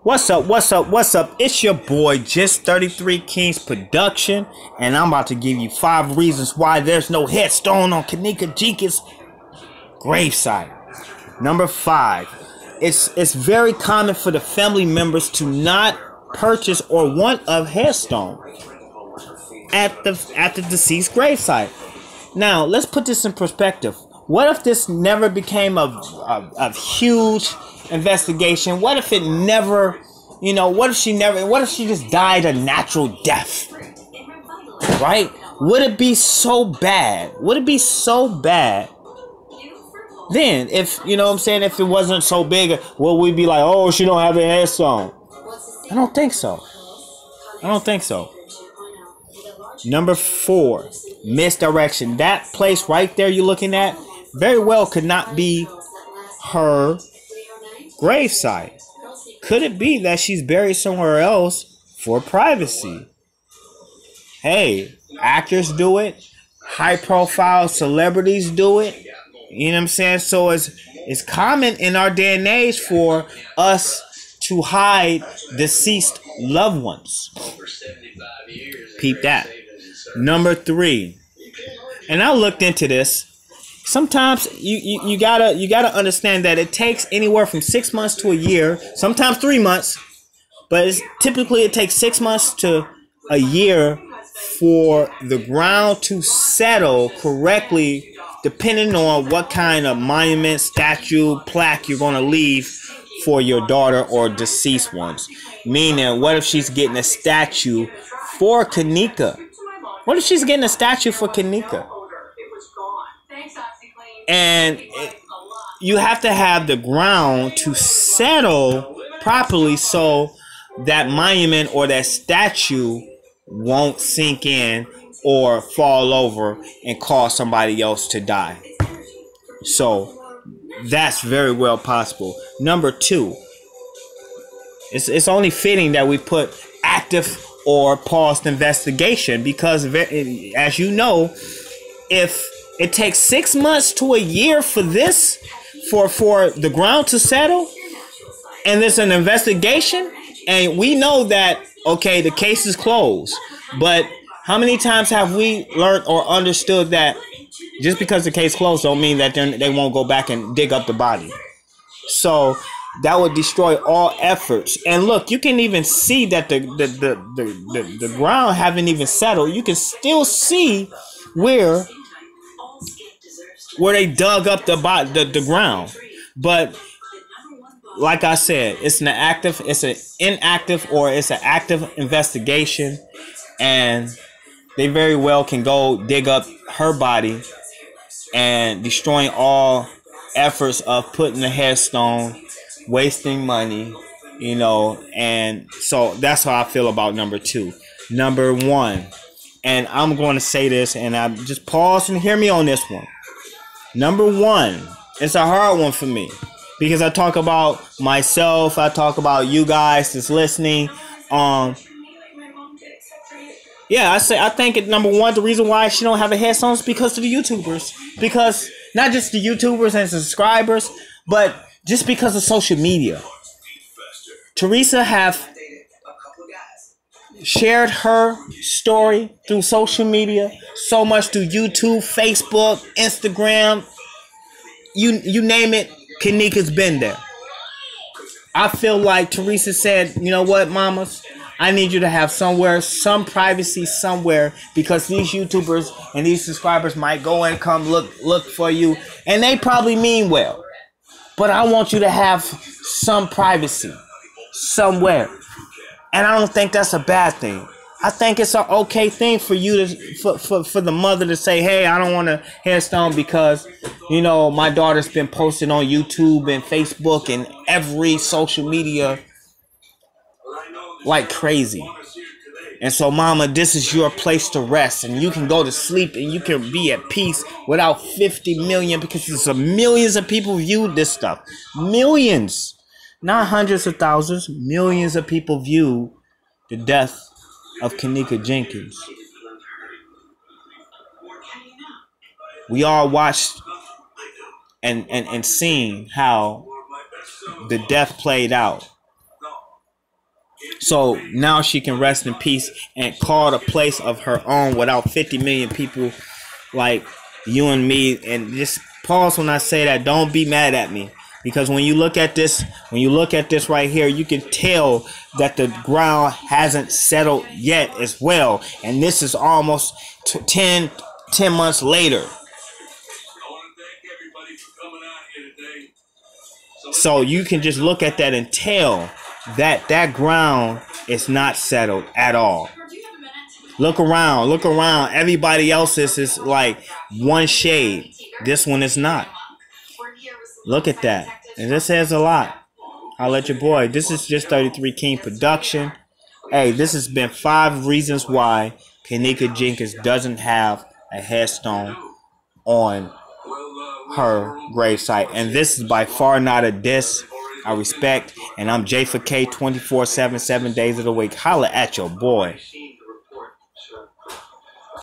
What's up? What's up? What's up? It's your boy, Just 33 Kings Production, and I'm about to give you 5 reasons why there's no headstone on Kenneka Jenkins' gravesite. Number 5, it's very common for the family members to not purchase or want a headstone at the deceased gravesite. Now, let's put this in perspective. What if this never became a huge investigation? What if it never, what if she just died a natural death? Right? Would it be so bad? Would it be so bad? Then, if, if it wasn't so big, well, we'd be like, oh, she don't have a headstone. I don't think so. I don't think so. Number 4, misdirection. That place right there you're looking at very well could not be her gravesite. Could it be that she's buried somewhere else for privacy? Hey, actors do it. High profile celebrities do it. You know what I'm saying? So it's common in our day and age for us to hide deceased loved ones. Peep that. Number 3. And I looked into this. Sometimes you gotta understand that it takes anywhere from 6 months to a year, sometimes 3 months, but typically it takes 6 months to a year for the ground to settle correctly, depending on what kind of monument, statue, plaque you're gonna leave for your daughter or deceased ones. Meaning, what if she's getting a statue for Kenneka? What if she's getting a statue for Kenneka? And you have to have the ground to settle properly so that monument or that statue won't sink in or fall over and cause somebody else to die. So that's very well possible. Number 2, it's only fitting that we put active or paused investigation, because as you know, if it takes 6 months to a year for this, for the ground to settle, and there's an investigation, and we know that, okay, the case is closed. But how many times have we learned or understood that just because the case closed don't mean that they won't go back and dig up the body? So that would destroy all efforts. And look, you can even see that the ground haven't even settled. You can still see where they dug up the ground. But like I said, it's an inactive or it's an active investigation, and they very well can go dig up her body and destroying all efforts of putting a headstone, wasting money, and so that's how I feel about number 2. Number 1, and I'm going to say this, and I just pause and hear me on this one. Number 1, it's a hard one for me because I talk about myself, I talk about you guys that's listening. Yeah, I think at number 1, the reason why she don't have a headstone is because of the YouTubers. Because not just the YouTubers and subscribers, but just because of social media. Teresa have shared her story through social media so much, through YouTube, Facebook, Instagram, you name it, Kenneka's been there. I feel like Teresa said, you know what, mamas, I need you to have some privacy somewhere, because these YouTubers and these subscribers might go and come look for you, and they probably mean well, but I want you to have some privacy somewhere. And I don't think that's a bad thing. I think it's an okay thing for you to, for the mother to say, hey, I don't want a headstone because, my daughter's been posted on YouTube and Facebook and every social media like crazy. And so, mama, this is your place to rest, and you can go to sleep and you can be at peace without 50 million, because there's millions of people viewed this stuff. Millions. Not hundreds of thousands, millions of people view the death of Kenneka Jenkins. We all watched and seen how the death played out. So now she can rest in peace and call a place of her own without 50 million people like you and me. And just pause when I say that. Don't be mad at me. Because when you look at this right here, you can tell that the ground hasn't settled yet as well. And this is almost 10 months later. So you can just look at that and tell that that ground is not settled at all. Look around. Everybody else's is like one shade. This one is not. Look at that. And this says a lot. I'll let your boy. This is just 33 King production. Hey, this has been 5 reasons why Kenneka Jenkins doesn't have a headstone on her gravesite. And this is by far not a diss. I respect. And I'm J for K 24/7, 7 days of the week. Holla at your boy.